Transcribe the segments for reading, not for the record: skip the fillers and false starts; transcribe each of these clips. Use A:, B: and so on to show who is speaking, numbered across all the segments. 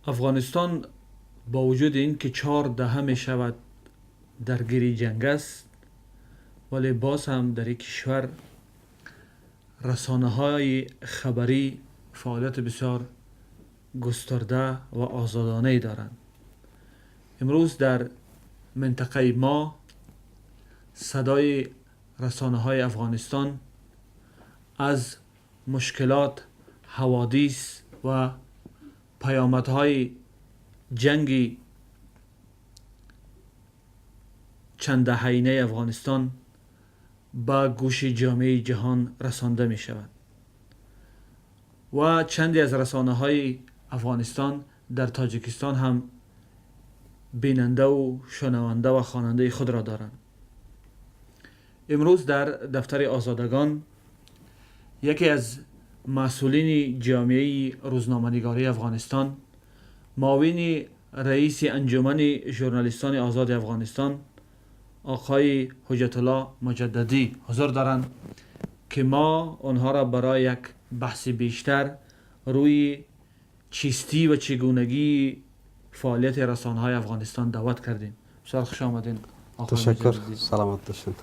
A: افغانستان با وجود این که 4 دهه می شود درگیر جنگ است، ولی باز هم در این کشور رسانه های خبری فعالیت بسیار گسترده و آزادانه دارند. امروز در منطقه ما صدای رسانه های افغانستان از مشکلات، حوادث و پیامدهای جنگ چند دهه‌ای افغانستان به گوش جامعه جهان رسانده می شود و چندی از رسانه های افغانستان در تاجیکستان هم بیننده و شنونده و خواننده خود را دارند. امروز در دفتر آزادگان یکی از مسئولین جامعه روزنامه‌نگاری افغانستان، معاون رئیس انجمن ژورنالیستان آزاد افغانستان آقای حجت الله مجددی حضور دارند که ما آنها را برای یک بحث بیشتر روی چیستی و چگونگی فعالیت رسانه‌های افغانستان دعوت کردیم. بسیار خوش آمدین آقای
B: تشکر.
A: مجددی.
B: سلامت باشین.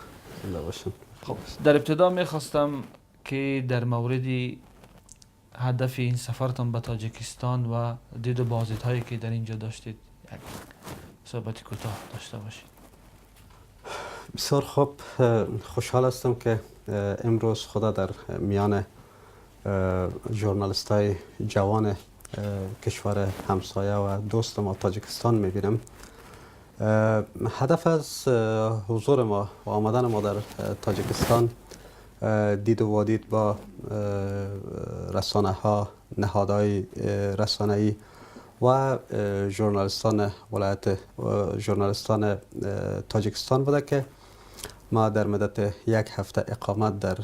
B: زنده باشین.
A: خب در ابتدا میخواستم که در مورد هدف این سفرتان به تاجیکستان و دید و بازدیدهایی که در اینجا داشتید یک صحبت کوتاه داشته باشید.
B: بسیار خوب. خوشحال هستم که امروز خدا در میان ژورنالیست های جوان کشور همسایه و دوست ما تاجیکستان میبینم. هدف از حضور ما و آمدن ما در تاجیکستان دید و وادید با رسانه ها، نهادهای رسانه‌ای و ژورنالیستان ولایت ژورنالیستان تاجیکستان بوده که ما در مدت 1 هفته اقامت در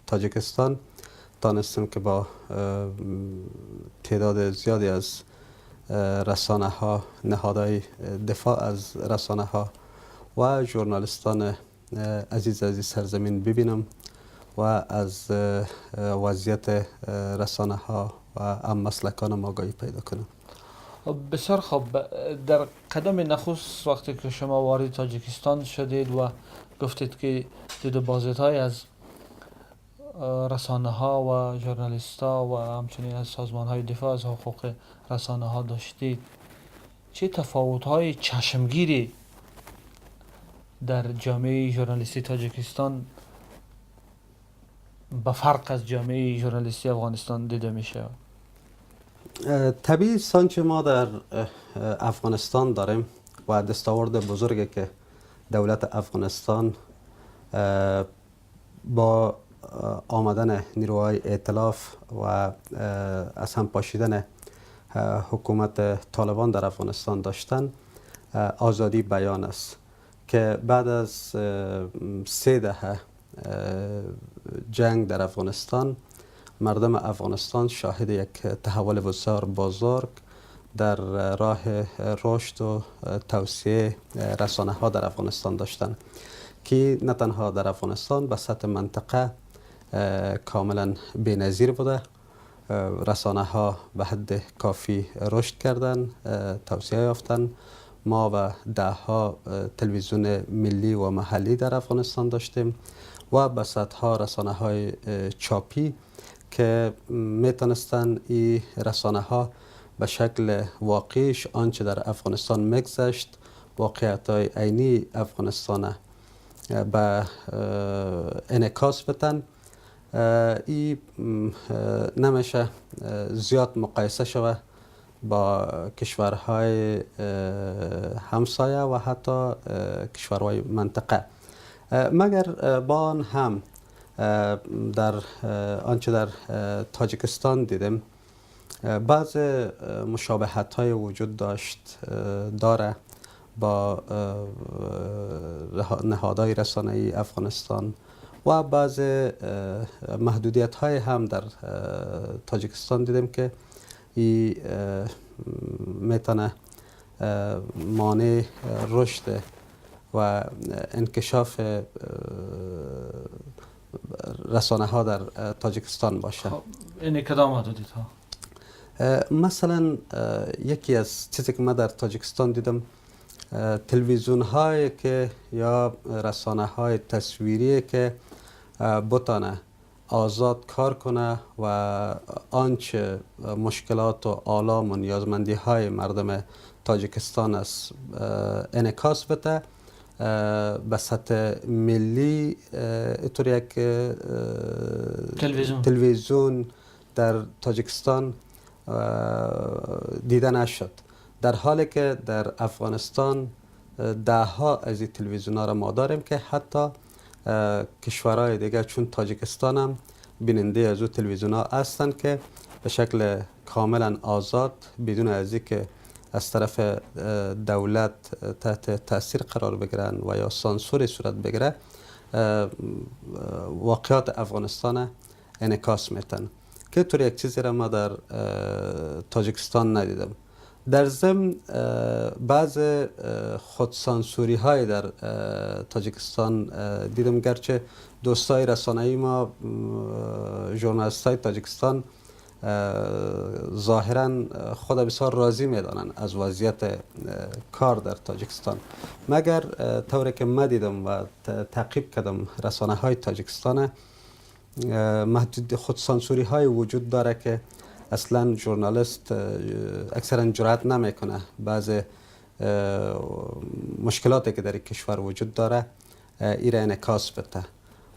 B: تاجیکستان دانستیم که با تعداد زیادی از رسانه ها، نهادهای دفاع از رسانه ها و ژورنالیستان عزیز سرزمین ببینم و از وضعیت رسانه ها و مسلکان ما آگاهی پیدا کنم.
A: بسیار خوب. در قدم نخست وقتی که شما وارد تاجیکستان شدید و گفتید که دید و بازدیدهای از رسانه ها و ژورنالیست ها و همچنین از سازمان های دفاع از حقوق رسانه ها داشتید، چه تفاوت های چشمگیری در جامعه ژورنالیستی تاجیکستان به فرق از جامعه ژورنالیستی افغانستان دیده میشه؟
B: طبیعی آنچه ما در افغانستان داریم و دستاورد بزرگی که دولت افغانستان با آمدن نیروهای ائتلاف و از هم پاشیدن حکومت طالبان در افغانستان داشتن، آزادی بیان است که بعد از 3 دهه جنگ در افغانستان مردم افغانستان شاهد یک تحول بسیار بزرگ در راه رشد و توسعه رسانه ها در افغانستان داشتند که نه تنها در افغانستان به سطح منطقه کاملا بی‌نظیر بوده. رسانه ها به حد کافی رشد کردن، توسعه یافتن. ما و 10 ها تلویزیون ملی و محلی در افغانستان داشتیم و به صدها رسانه های چاپی که میتونستن این رسانه ها به شکل واقعیش آنچه در افغانستان میگذشت، واقعیت های عینی افغانستان به انعکاس بدن. این نمیشه زیاد مقایسه شود با کشورهای همسایه و حتی کشورهای منطقه، مگر با آن هم در آنچه در تاجیکستان دیدیم بعض مشابهت های وجود داره با نهادهای رسانه‌ای افغانستان و بعض محدودیت های هم در تاجیکستان دیدیم که این میتونه مانع رشد و انکشاف رسانه ها در تاجیکستان باشه.
A: این کدام محدودیت ها؟
B: مثلا یکی از چیزی که من در تاجیکستان دیدم، تلویزیون هایی که یا رسانه های تصویری که بتانه آزاد کار کنه و آنچه مشکلات و آلام و نیازمندی های مردم تاجیکستان است انعکاس بده به سطح ملی. اینطور یک تلویزیون در تاجیکستان دیده نشد، در حالی که در افغانستان ده ها از این تلویزیون ها را ما داریم که حتی کشورهای دیگه چون تاجیکستان هم بیننده از او تلویزیون ها هستند که به شکل کاملا آزاد بدون از که از طرف دولت تحت تاثیر قرار بگیرن و یا سانسوری صورت بگیره واقعات افغانستان انعکاس میتن که طور یک چیزی را ما در تاجیکستان ندیدم. در ضمن بعض خودسانسوری های در تاجیکستان دیدم، گرچه دوستای رسانه‌ای ما ژورنالیست های تاجیکستان ظاهرا خود بسیار راضی میدانند از وضعیت کار در تاجیکستان، مگر طوری که من دیدم و تعقیب کردم رسانه های تاجیکستان محدود خودسانسوری های وجود داره که اصلا ژورنالیست اکثرا جرأت نمیکنه بعض مشکلاتی که در این کشور وجود داره ایره انعکاس بده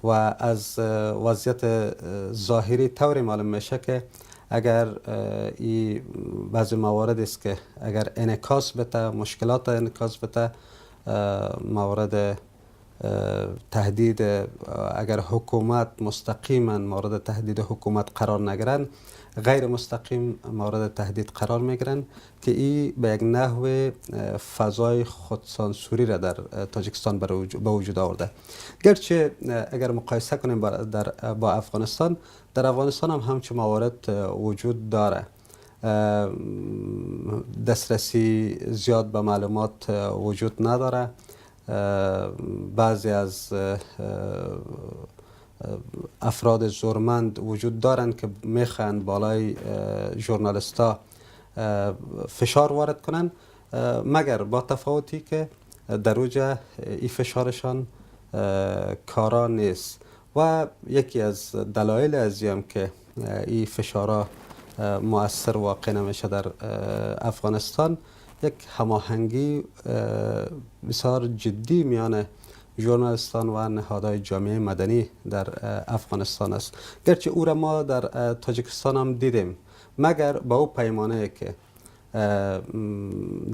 B: و از وضعیت ظاهری طوری معلوم میشه که اگر این بعض موارد است که اگر انعکاس بده، مشکلات انعکاس بده، موارد تهدید، اگر حکومت مستقیما مورد تهدید حکومت قرار نگیرن، غیر مستقیم مورد تهدید قرار میگیرن که این به یک نحو فضای خودسانسوری را در تاجیکستان به وجود آورده. گرچه اگر مقایسه کنیم با افغانستان، در افغانستان هم همچون موارد وجود داره. دسترسی زیاد به معلومات وجود نداره. بعضی از افراد زورمند وجود دارند که میخواهند بالای ژورنالیستا فشار وارد کنند، مگر با تفاوتی که در اوج این فشارشان کارا نیست. و یکی از دلایل ازیم که این فشارا مؤثر واقع نمیشه در افغانستان، یک هماهنگی بسیار جدی میان ژورنالیستان و نهادهای جامعه مدنی در افغانستان است. گرچه او را ما در تاجیکستان هم دیدیم، مگر با او پیمانه که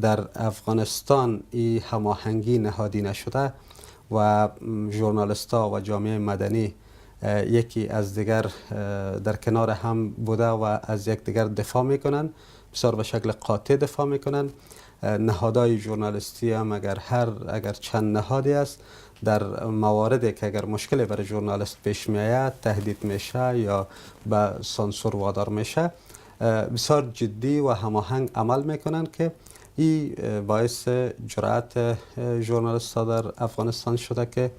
B: در افغانستان این هماهنگی نهادی نشده و ژورنالیست‌ها و جامعه مدنی یکی از دیگر در کنار هم بوده و از یک دیگر دفاع میکنن، بسیار به شکل قاطع دفاع میکنن. نهادهای ژورنالیستی هم اگر چند نهادی است، در مواردی که اگر مشکلی برای ژورنالیست پیش میآید تهدید میشه یا به سانسور وادار میشه، بسیار جدی و هماهنگ عمل میکنن که این باعث جرأت ژورنالیست‌ها در افغانستان شده که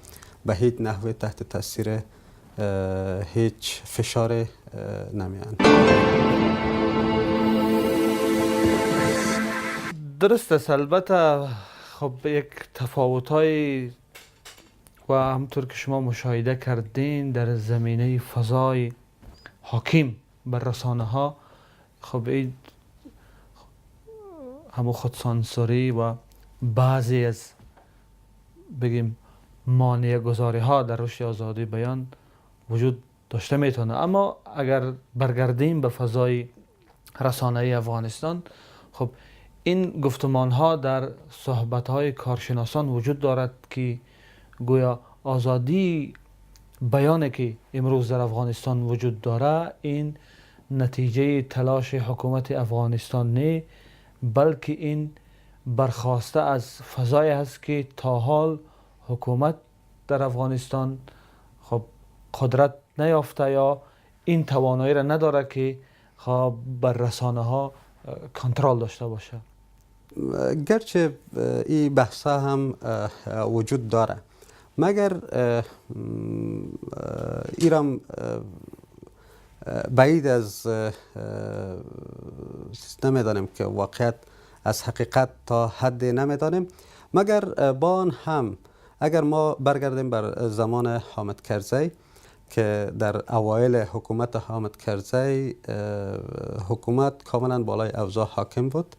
B: به هیچ نحوی تحت تاثیر هیچ فشار نمیان.
A: درست است. البته خب یک تفاوت‌های و همطور که شما مشاهده کردین در زمینه فضای حاکم بر رسانه ها، خب این همو خودسانسوری و بعضی از بگیم مانع گذاری ها در رشد آزادی بیان وجود داشته میتونه. اما اگر برگردیم به فضای رسانه افغانستان، خب این گفتمان ها در صحبت های کارشناسان وجود دارد که گویا آزادی بیانی که امروز در افغانستان وجود داره این نتیجه تلاش حکومت افغانستان نه، بلکه این برخواسته از فضای هست که تا حال حکومت در افغانستان خب قدرت نیافته یا این توانایی را نداره که خب بر رسانه ها کنترل داشته باشه.
B: گرچه این بحثا هم وجود داره، مگر ایران بعید از نمیدانیم که واقعیت از حقیقت تا حد نمیدانیم، مگر با آن هم اگر ما برگردیم بر زمان حامد کرزی که در اوایل حکومت حامد کرزی حکومت کاملا بالای اوضاع حاکم بود،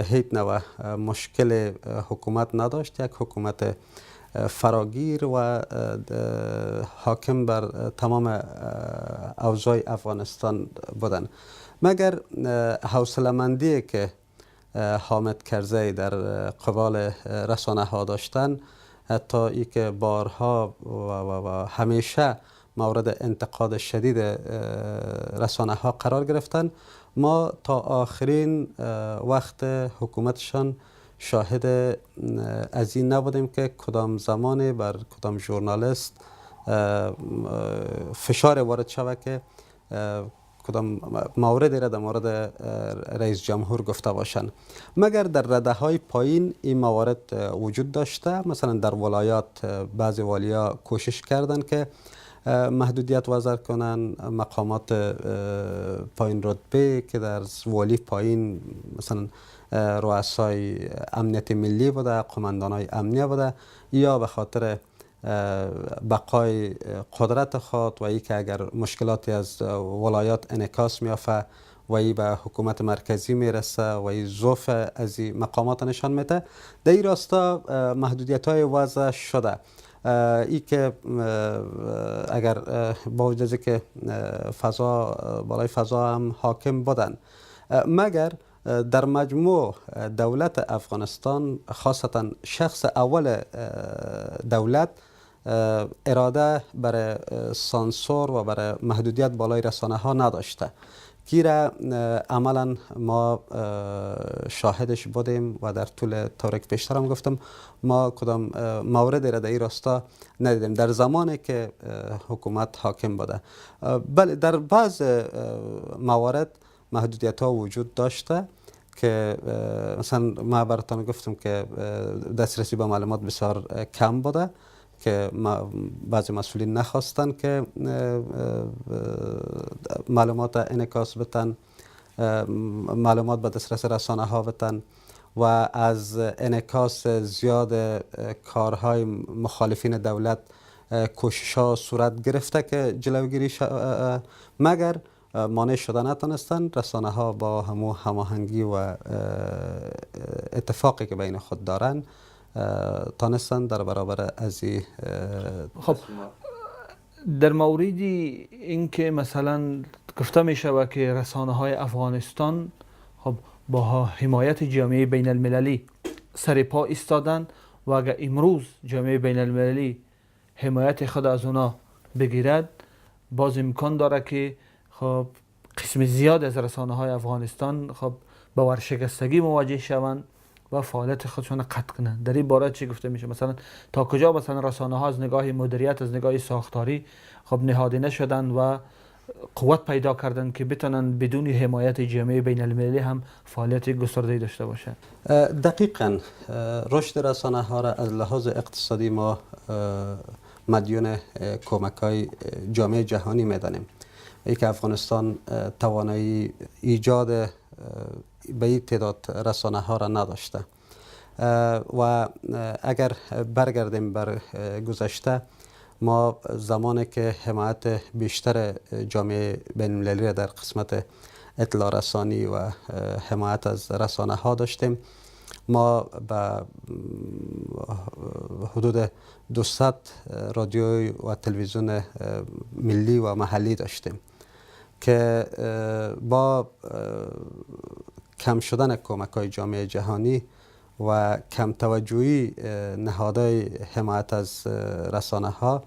B: هیچ نوع مشکل حکومت نداشت، یک حکومت فراگیر و حاکم بر تمام اوضاع افغانستان بودن. مگر حوصله‌مندی که حامد کرزی در قبال رسانه ها داشتن، حتی ای که بارها و همیشه مورد انتقاد شدید رسانه ها قرار گرفتن، ما تا آخرین وقت حکومتشان شاهد از این نبودیم که کدام زمانی بر کدام ژورنالیست فشار وارد شود که کدام موردی را در مورد رئیس جمهور گفته باشند. مگر در رده های پایین این موارد وجود داشته. مثلا در ولایات بعضی والیا کوشش کردند که محدودیت وضع کنند، مقامات پایین رتبه که در والی پایین مثلا رؤسای امنیت ملی بوده، قماندانای امنیه بوده، یا به خاطر بقای قدرت خود و ای که اگر مشکلاتی از ولایات انعکاس میافته و ای به حکومت مرکزی میرسه و ای ضعف از این مقامات نشان میده، در این راستا محدودیت های وضع شده. ای که اگر با وجود که فضا بالای فضا هم حاکم بودن، مگر در مجموع دولت افغانستان خاصتا شخص اول دولت اراده برای سانسور و برای محدودیت بالای رسانه ها نداشته، که را عملا ما شاهدش بودیم و در طول طوری که پیشتر هم گفتم ما کدام موردی را در این راستا ندیدیم در زمانی که حکومت حاکم بوده. بله در بعض موارد محدودیت ها وجود داشته که مثلا ما براتون گفتم که دسترسی به معلومات بسیار کم بوده که بعضی مسئولین نخواستن که معلومات انعکاس بتن، معلومات به دسترس رسانه ها بتن و از انعکاس زیاد کارهای مخالفین دولت کوشش ها صورت گرفته که جلوگیری مگر مانع شده نتونستن. رسانه ها با هماهنگی و اتفاقی که بین خود دارن تانستن در برابر از
A: خب در موردی اینکه مثلا گفته می شود که رسانه های افغانستان خب با حمایت جامعه بین المللی سر پا ایستادن و اگر امروز جامعه بین المللی حمایت خود از اونا بگیرد، باز امکان داره که خب قسم زیاد از رسانه های افغانستان خب با ورشکستگی مواجه شوند و فعالیت خودشون قطع کنند. در این باره چی گفته میشه؟ مثلا تا کجا مثلا رسانه ها از نگاه مدیریت، از نگاه ساختاری خب نهادینه شدن و قوت پیدا کردن که بتونن بدون حمایت جامعه بین المللی هم فعالیت گسترده داشته باشند؟
B: دقیقاً رشد رسانه ها را از لحاظ اقتصادی ما مدیون کمک های جامعه جهانی میدانیم. ای که افغانستان توانایی ایجاد به این تعداد رسانه ها را نداشته و اگر برگردیم بر گذشته، ما زمانی که حمایت بیشتر جامعه بین المللی را در قسمت اطلاع رسانی و حمایت از رسانه ها داشتیم، ما به حدود 200 رادیو و تلویزیون ملی و محلی داشتیم که با کم شدن کمک های جامعه جهانی و کم توجهی نهادهای حمایت از رسانه ها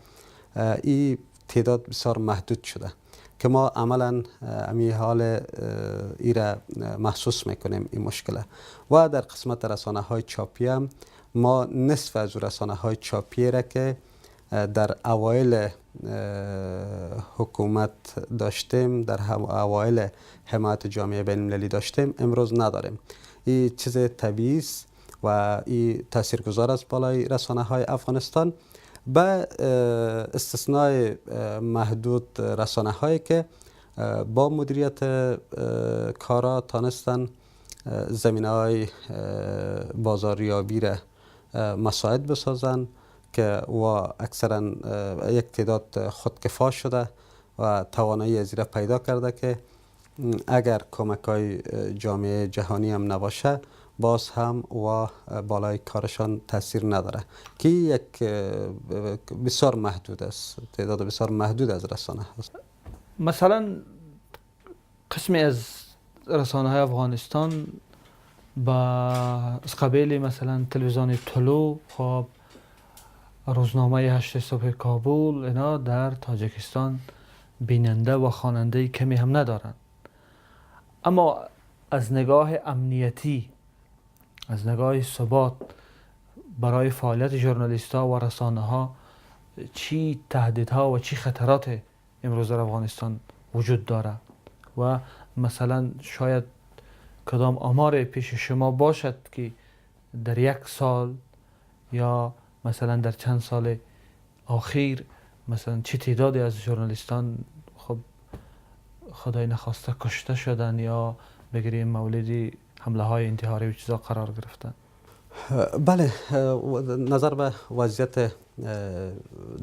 B: این تعداد بسیار محدود شده که ما عملا امی حال ای را محسوس میکنیم این مشکله. و در قسمت رسانه های چاپی هم ما نصف از رسانه های چاپی را که در اوایل حکومت داشتیم، در اوایل حمایت جامعه بین المللی داشتیم، امروز نداریم. این چیز طبیعی است و این تاثیرگذار است بالای رسانه های افغانستان، به استثنای محدود رسانه هایی که با مدیریت کارا تانستن زمینه‌های بازاریابی را مساعد بسازن که و اکثرا یک تعداد خودکفا شده و توانایی از را پیدا کرده که اگر کمک‌های جامعه جهانی هم نباشه باز هم و بالای کارشان تاثیر نداره که یک بسیار محدود است، تعداد بسیار محدود از رسانه هست.
A: مثلا قسمی از رسانه های افغانستان از قبیل مثلا تلویزیون طلوع، خب روزنامه 8 صبح کابل، اینا در تاجیکستان بیننده و خواننده کمی هم ندارند. اما از نگاه امنیتی، از نگاه ثبات برای فعالیت ژورنالیست ها و رسانه ها چی تهدیدها و چی خطرات امروز در افغانستان وجود داره و مثلا شاید کدام آمار پیش شما باشد که در یک سال یا مثلا در چند سال اخیر مثلا چه تعدادی از ژورنالیستان خب خدای نخواسته کشته شدن یا بگیریم موردی حمله های انتحاری و چیزا قرار گرفتن؟
B: بله، نظر به وضعیت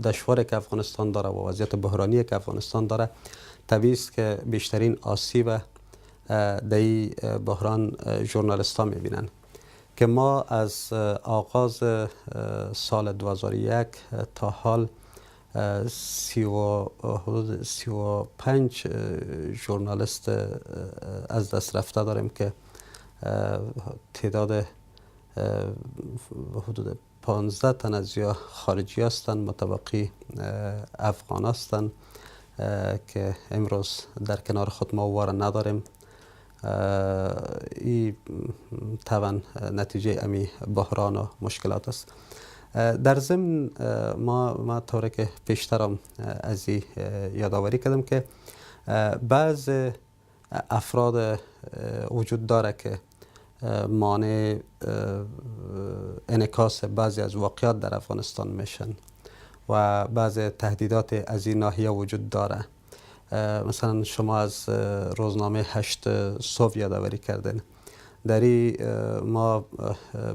B: دشواری که افغانستان داره و وضعیت بحرانی که افغانستان داره، طبیعی است که بیشترین آسیب در این بحران ژورنالیست‌ها می‌بینن که ما از آغاز سال 2001 تا حال حدود 35 ژورنالیست از دست رفته داریم که تعداد حدود 15 تن از یا خارجی هستند، متبقی افغان هستند که امروز در کنار خود ما واره نداریم. این طبعا نتیجه امی بحران و مشکلات است. در ضمن ما طوری که پیشترم از این یادآوری کردم که بعض افراد وجود داره که مانع انعکاس بعضی از واقعات در افغانستان میشن و بعض تهدیدات از این ناحیه وجود داره. مثلا شما از روزنامه 8 صبح یادآوری کردین. در این ما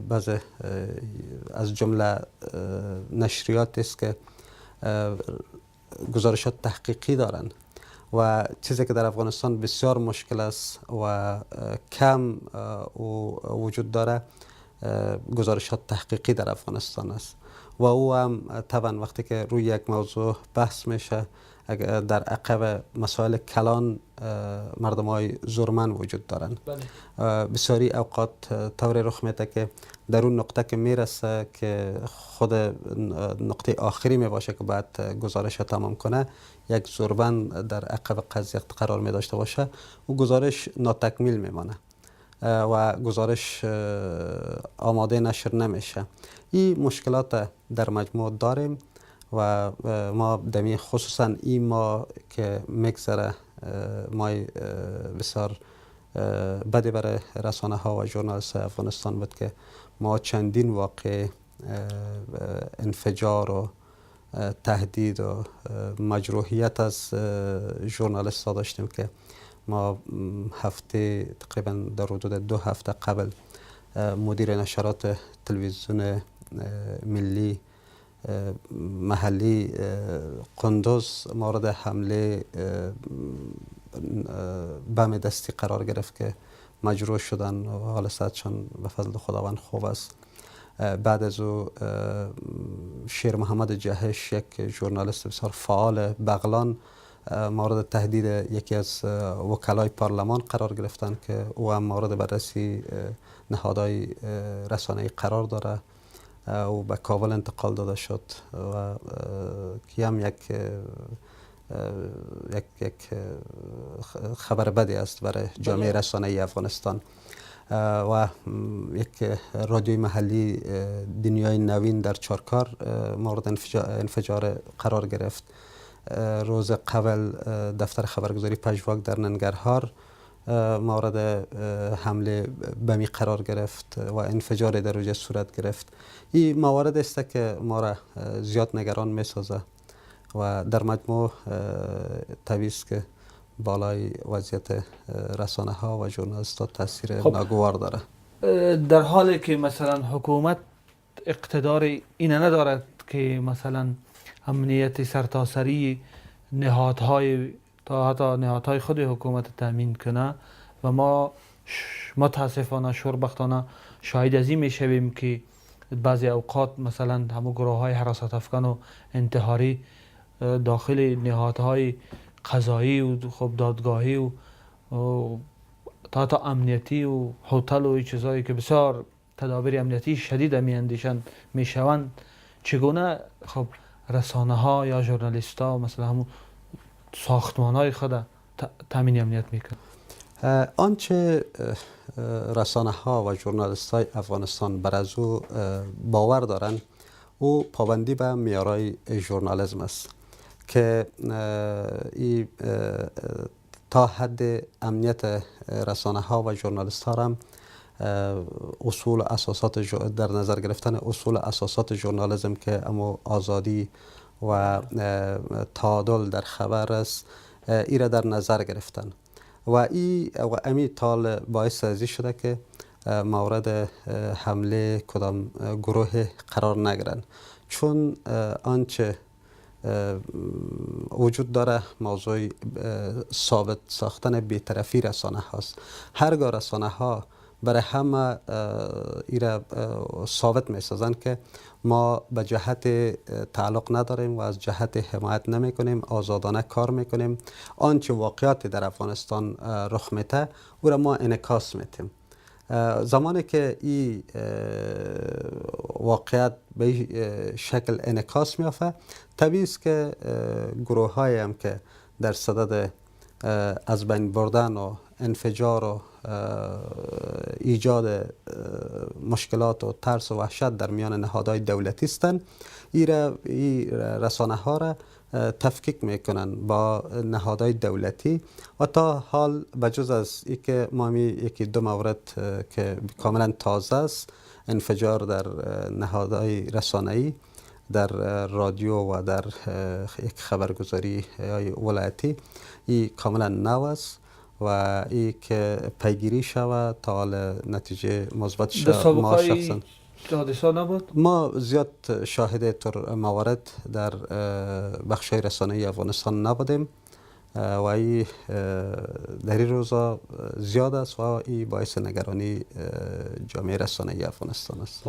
B: بعض از جمله نشریات است که گزارشات تحقیقی دارن و چیزی که در افغانستان بسیار مشکل است و کم وجود داره، گزارشات تحقیقی در افغانستان است و او هم طبعا وقتی که روی یک موضوع بحث میشه در عقب مسائل کلان مردم های زورمن وجود دارن. بسیاری اوقات طوری رخ میده که در اون نقطه که میرسه که خود نقطه آخری میباشه که بعد گزارش تمام کنه، یک زوربند در عقب قضیه قرار می داشته باشه و گزارش ناتکمیل میمانه و گزارش آماده نشر نمیشه. این مشکلات در مجموع داریم و ما دمی خصوصا این ما که میگذره مای بسیار بدی برای رسانه ها و ژورنالیست افغانستان بود که ما چندین واقع انفجار و تهدید و مجروحیت از ژورنالیست ها داشتیم که ما هفته تقریبا در حدود 2 هفته قبل مدیر نشرات تلویزیون ملی محلی قندوز مورد حمله بم دستی قرار گرفت که مجروح شدن و حال صحتشان به فضل خداوند خوب است. بعد از او شیر محمد جهش، یک ژورنالیست بسیار فعال بغلان، مورد تهدید یکی از وکلای پارلمان قرار گرفتن که او هم مورد بررسی نهادهای رسانه‌ای قرار داره و به کابل انتقال داده شد و که هم یک خبر بدی است برای جامعه رسانه‌ای افغانستان. و یک رادیوی محلی دنیای نوین در چارکار مورد انفجار قرار گرفت. روز قبل دفتر خبرگزاری پژواک در ننگرهار مورد حمله بمی قرار گرفت و انفجار در اوجه صورت گرفت. این موارد است که ما را زیاد نگران می سازه و در مجموع طبیعی است که بالای وضعیت رسانه ها و ژورنالیست ها تاثیر
A: خب،
B: ناگوار داره.
A: در حالی که مثلا حکومت اقتدار اینه ندارد که مثلا امنیت سرتاسری نهادهای تا حتی نهادهای خود حکومت تامین کنه و ما متاسفانه شوربختانه شاهد از این میشویم که بعضی اوقات مثلا همون گروه های حراست افکن و انتحاری داخل نهادهای قضایی و خب دادگاهی و تا امنیتی و هتل و این چیزایی که بسیار تدابیر امنیتی شدید میاندیشند میشوند، چگونه خب رسانه ها یا ژورنالیست ها مثلا همون ساختمان های خود تامین امنیت میکنند؟
B: آنچه رسانه ها و ژورنالیست های افغانستان بر از او باور دارند او پابندی به معیارهای ژورنالیسم است که تا حد امنیت رسانه ها و ژورنالیست ها هم اصول اساسات در نظر گرفتن اصول اساسات ژورنالیسم که اما آزادی و تعادل در خبر است ای را در نظر گرفتن و امی تال باعث ازی شده که مورد حمله کدام گروه قرار نگیرن، چون آنچه وجود داره موضوع ثابت ساختن بی‌طرفی رسانه هاست. هرگاه رسانه ها برای همه ایره ثابت می سازند که ما به جهت تعلق نداریم و از جهت حمایت نمی کنیم، آزادانه کار می کنیم، آنچه واقعیت در افغانستان رخ میده او را ما انعکاس میتیم. زمانی که این واقعیت به شکل انعکاس میافته، طبیعی است که گروه های هم که در صدد از بین بردن و انفجار و ایجاد مشکلات و ترس و وحشت در میان نهادهای دولتی هستند، این رسانه ها را تفکیک میکنن با نهادهای دولتی و تا حال بجز از اینکه ما یکی دو مورد که کاملا تازه است، انفجار در نهادهای رسانه‌ای در رادیو و در یک خبرگزاری ولایتی، این کاملا نو است و این که پیگیری شود تا حال نتیجه مثبت شود. ما شخصا
A: حادثه نبود؟
B: ما زیاد شاهد تر موارد در بخش‌های رسانه‌ای افغانستان نبودیم و این در این روزا زیاد است و این باعث نگرانی جامعه رسانه‌ای افغانستان است.